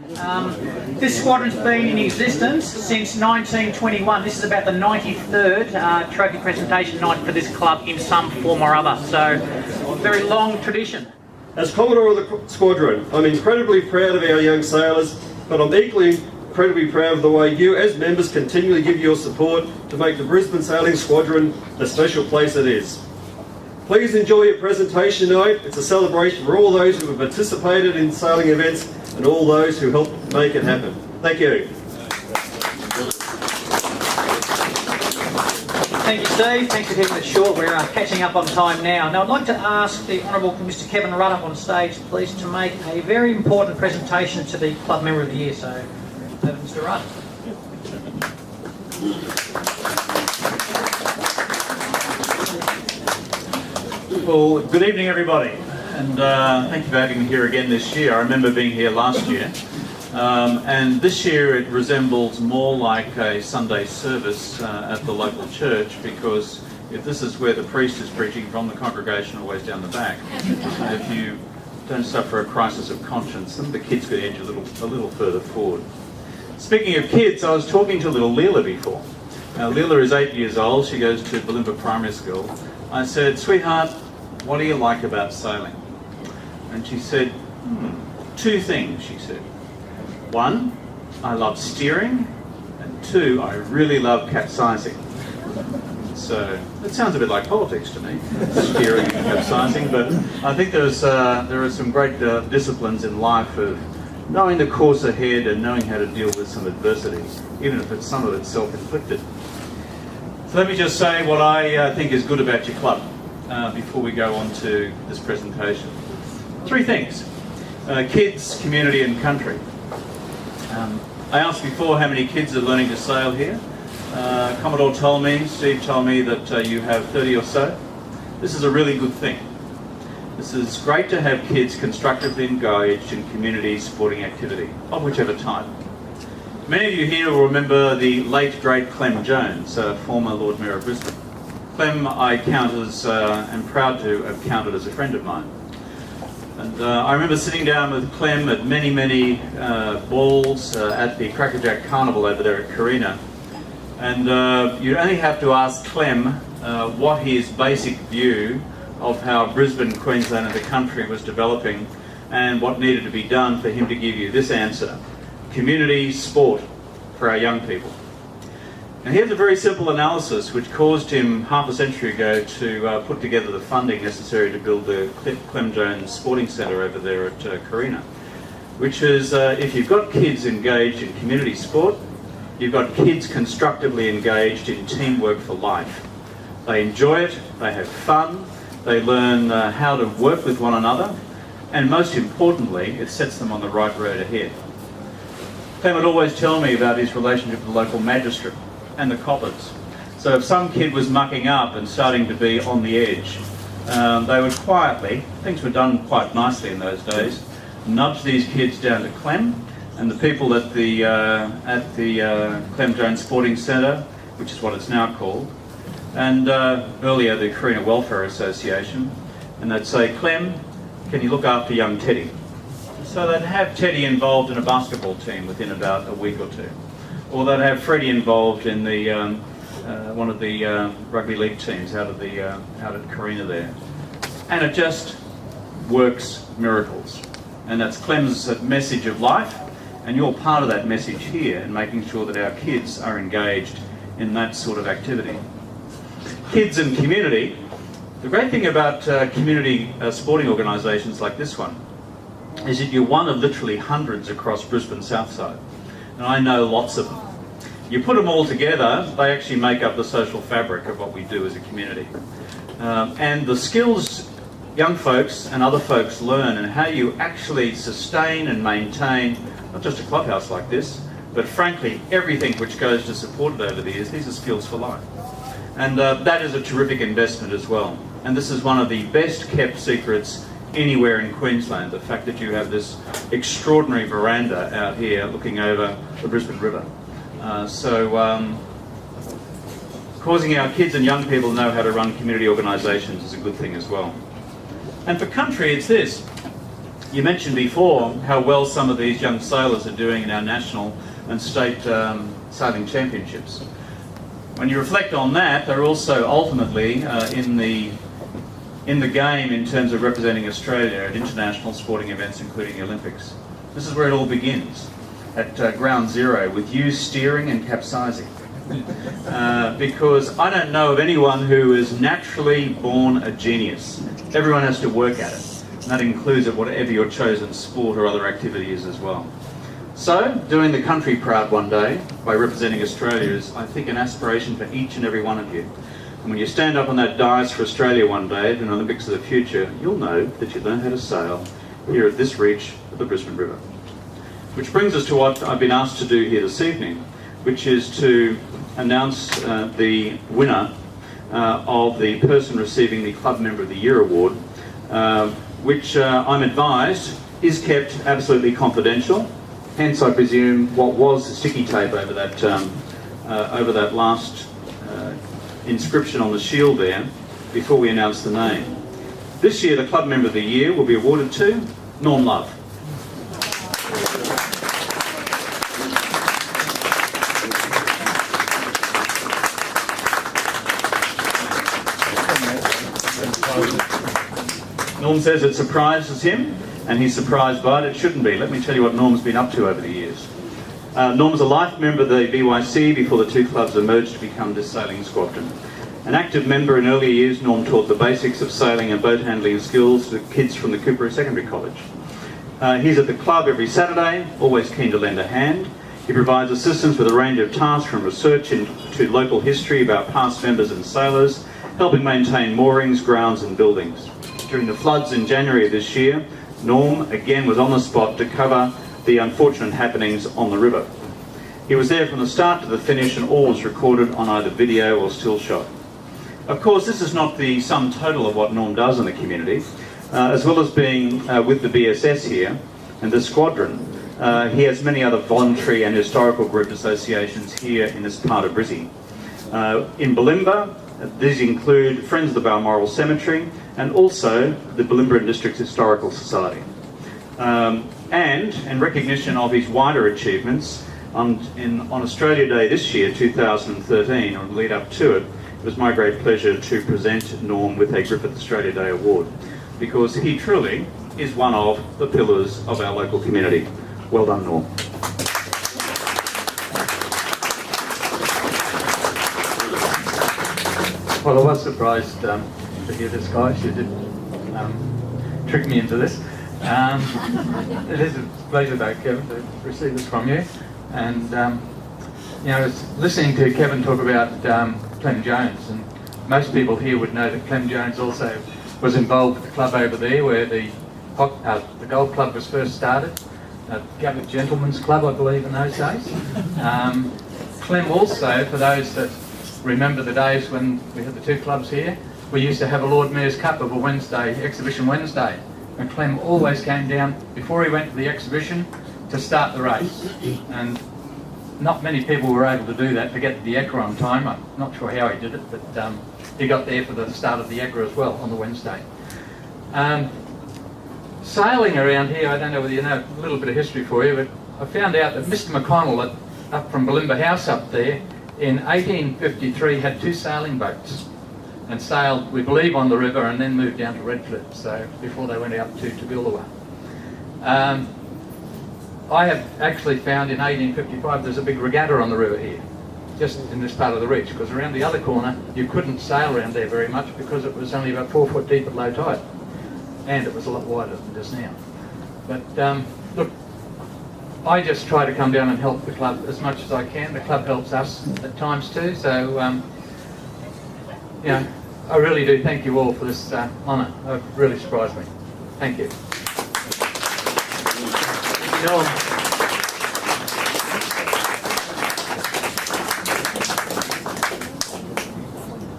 This squadron's been in existence since 1921. This is about the 93rd trophy presentation night for this club in some form or other. So, very long tradition. As Commodore of the Squadron, I'm incredibly proud of our young sailors, but I'm equally incredibly proud of the way you as members continually give your support to make the Brisbane Sailing Squadron the special place it is. Please enjoy your presentation tonight. It's a celebration for all those who have participated in sailing events and all those who helped make it happen. Thank you. Thank you, Steve. Thanks for keeping it short. We're catching up on time now. Now, I'd like to ask the Honourable Mr. Kevin Rudd up on stage, please, to make a very important presentation to the Club Member of the Year. So, over to Mr. Rudd. Well, good evening, everybody, and thank you for having me here again this year. I remember being here last year, and this year it resembles more like a Sunday service at the local church, because if this is where the priest is preaching from, the congregation always down the back. So if you don't suffer a crisis of conscience, then the kids could edge a little further forward. Speaking of kids, I was talking to little Leela before. Now, Leela is 8 years old. She goes to Bulimba Primary School. I said, "Sweetheart, what do you like about sailing?" And she said, two things, she said. One, I love steering, and two, I really love capsizing. So, it sounds a bit like politics to me, steering and capsizing, but I think there are some great disciplines in life of knowing the course ahead and knowing how to deal with some adversity, even if some of it's self-inflicted. So let me just say what I think is good about your club before we go on to this presentation. Three things: kids, community and country. I asked before how many kids are learning to sail here. Commodore told me, Steve told me that you have 30 or so. This is a really good thing. This is great to have kids constructively engaged in community sporting activity, of whichever type. Many of you here will remember the late great Clem Jones, former Lord Mayor of Brisbane. Clem I count as, am proud to have counted as a friend of mine. And I remember sitting down with Clem at many balls at the Crackerjack Carnival over there at Carina. And you only have to ask Clem what his basic view of how Brisbane, Queensland and the country was developing and what needed to be done for him to give you this answer: community sport for our young people. And here's a very simple analysis which caused him half a century ago to put together the funding necessary to build the Clem Jones Sporting Centre over there at Carina, which is if you've got kids engaged in community sport, you've got kids constructively engaged in teamwork for life. They enjoy it, they have fun, they learn how to work with one another, and most importantly, it sets them on the right road ahead. Clem would always tell me about his relationship with the local magistrate and the coppers. So if some kid was mucking up and starting to be on the edge, they would quietly, things were done quite nicely in those days, nudge these kids down to Clem, and the people at the Clem Jones Sporting Centre, which is what it's now called, and earlier the Carina Welfare Association, and they'd say, "Clem, can you look after young Teddy?" So they'd have Teddy involved in a basketball team within about a week or two. Or they'd have Freddie involved in the one of the rugby league teams out at Carina there. And it just works miracles. And that's Clem's message of life, and you're part of that message here in making sure that our kids are engaged in that sort of activity. Kids and community. The great thing about community sporting organisations like this one is that you're one of literally hundreds across Brisbane Southside. And I know lots of them. You put them all together, they actually make up the social fabric of what we do as a community. And the skills young folks and other folks learn and how you actually sustain and maintain not just a clubhouse like this, but frankly everything which goes to support it over the years, these are skills for life. And that is a terrific investment as well. And this is one of the best kept secrets anywhere in Queensland, the fact that you have this extraordinary veranda out here looking over the Brisbane River. Causing our kids and young people to know how to run community organisations is a good thing as well. And for country, it's this. You mentioned before how well some of these young sailors are doing in our national and state sailing championships. When you reflect on that, they're also ultimately in the game in terms of representing Australia at international sporting events, including the Olympics. This is where it all begins, at ground zero, with you steering and capsizing. Because I don't know of anyone who is naturally born a genius. Everyone has to work at it. And that includes at whatever your chosen sport or other activity is as well. So, doing the country proud one day by representing Australia is, I think, an aspiration for each and every one of you. And when you stand up on that dais for Australia one day at the Olympics of the future, you'll know that you learned how to sail here at this reach of the Brisbane River. Which brings us to what I've been asked to do here this evening, which is to announce the winner of the person receiving the Club Member of the Year award, which I'm advised is kept absolutely confidential. Hence, I presume what was sticky tape over that last inscription on the shield there before we announce the name. This year, the Club Member of the Year will be awarded to Norm Love. Norm says it surprises him, and he's surprised by it. It shouldn't be. Let me tell you what Norm's been up to over the years. Norm's a life member of the BYC before the two clubs emerged to become this sailing squadron. An active member in earlier years, Norm taught the basics of sailing and boat handling skills to kids from the Cooper Secondary College. He's at the club every Saturday, always keen to lend a hand. He provides assistance with a range of tasks from research into local history about past members and sailors, helping maintain moorings, grounds and buildings. During the floods in January of this year, Norm again was on the spot to cover the unfortunate happenings on the river. He was there from the start to the finish, and all was recorded on either video or still shot. Of course, this is not the sum total of what Norm does in the community. As well as being with the BSS here and the Squadron, he has many other voluntary and historical group associations here in this part of Brizzy. In Bulimba, these include Friends of the Balmoral Cemetery and also the Bulimba District Historical Society. And in recognition of his wider achievements, on Australia Day this year, 2013, or lead up to it, it was my great pleasure to present Norm with a Griffith Australia Day Award, because he truly is one of the pillars of our local community. Well done, Norm. Well, I was surprised to hear this, guys. You did trick me into this. It is a pleasure, though, Kevin, to receive this from you. And, I was listening to Kevin talk about Clem Jones, and most people here would know that Clem Jones also was involved with the club over there where the golf club was first started, Gabbard Gentlemen's Club, I believe, in those days. Clem also, for those that remember the days when we had the two clubs here, we used to have a Lord Mayor's Cup of a Wednesday, Exhibition Wednesday, and Clem always came down before he went to the exhibition to start the race. And not many people were able to do that, to get to the Ekka on time. I'm not sure how he did it, but he got there for the start of the Ekka as well on the Wednesday. Sailing around here, I don't know whether you know a little bit of history for you, but I found out that Mr McConnell up from Bulimba House up there in 1853 had two sailing boats and sailed, we believe, on the river and then moved down to Redcliffe, so before they went out to Toogoolawah. I have actually found in 1855 there's a big regatta on the river here, just in this part of the reach, because around the other corner you couldn't sail around there very much because it was only about 4 foot deep at low tide, and it was a lot wider than it is now. But look, I just try to come down and help the club as much as I can. The club helps us at times too, so I really do thank you all for this honour. It really surprised me. Thank you. Norm.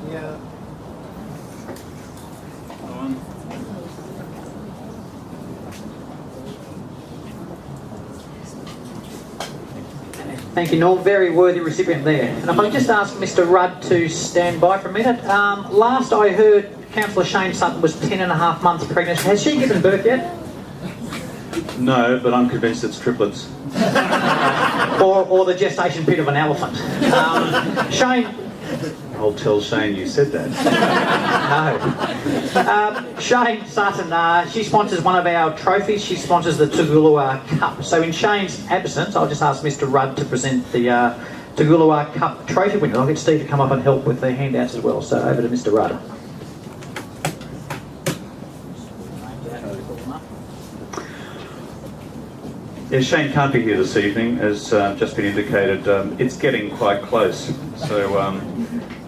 Yeah. Thank you, Norm. Very worthy recipient there. And if I could just ask Mr Rudd to stand by for a minute. Last I heard, Councillor Shane Sutton was 10 and a half months pregnant. Has she given birth yet? No, but I'm convinced it's triplets. Or the gestation pit of an elephant. Shane, I'll tell Shane you said that. no. Shane Sutton, she sponsors one of our trophies. She sponsors the Tugulua Cup. So in Shane's absence, I'll just ask Mr. Rudd to present the Tugulua Cup trophy winner. I'll get Steve to come up and help with the handouts as well. So over to Mr. Rudd. Yeah, Shane can't be here this evening, as just been indicated. It's getting quite close, so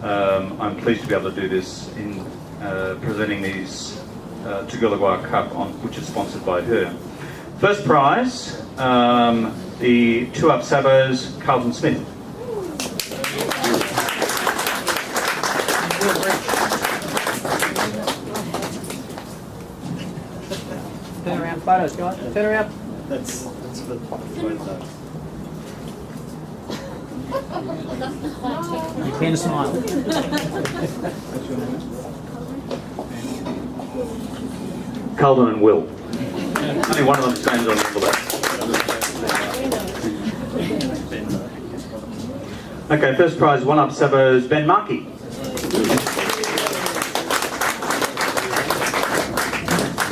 I'm pleased to be able to do this in presenting these Tugulua Cup, which is sponsored by her. First prize, the 2-up Sabos, Carlton Smith. Turn around photos, guys. Turn around. That's for the photo. You can smile. Carlton and Will. Only one of them stands on the envelope. Okay, first prize, 1-up Sabos, Ben Markey.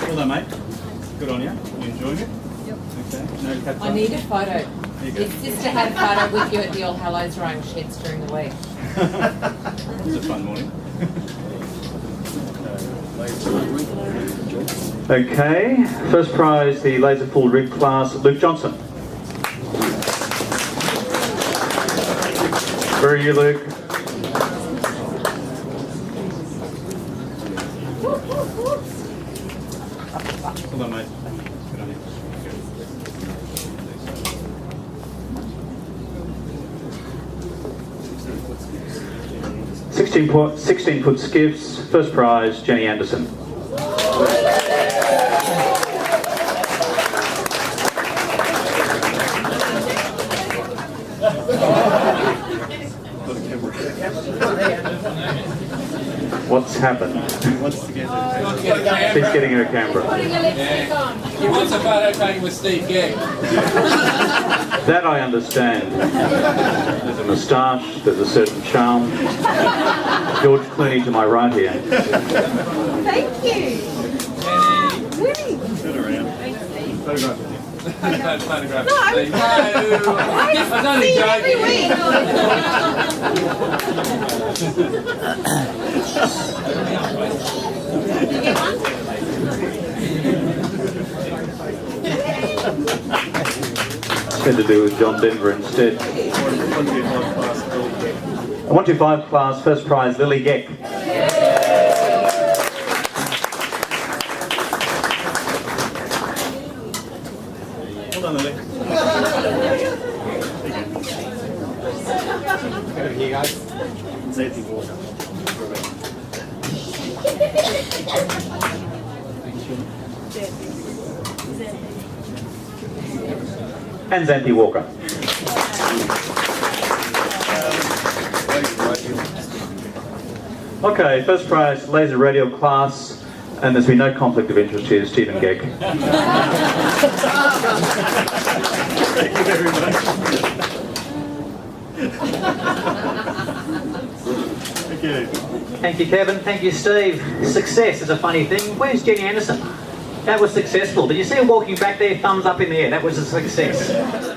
Well done, mate. Good on you. You enjoying it? Yep. Okay. No cat I need a photo. There you go. His sister had a photo with you at the All Hallows rowing sheds during the week. It was a fun morning. Okay, first prize, the laser full rig class, Luke Johnson. Where are you, Luke? Well done, mate. Good on you. 16-foot skiffs, first prize, Jenny Anderson. What's happened? She's getting her camera. He wants a photo taken with Steve Gegg. That I understand. There's a moustache, there's a certain charm. George Clooney to my right here. Thank you. Turn around. Photograph with him. Photograph of Steve. No. I was only Had to do with John Denver instead. 125 class, first prize, Lily Geck. Well done, Lily. Over here, guys. Zanti Walker. And Zanti Walker. Okay, first prize, laser radio class, and there's been no conflict of interest here, Stephen Gegg. Thank you very much. Thank you. Thank you, Kevin. Thank you, Steve. Success is a funny thing. Where's Jenny Anderson? That was successful. Did you see her walking back there, thumbs up in the air? That was a success.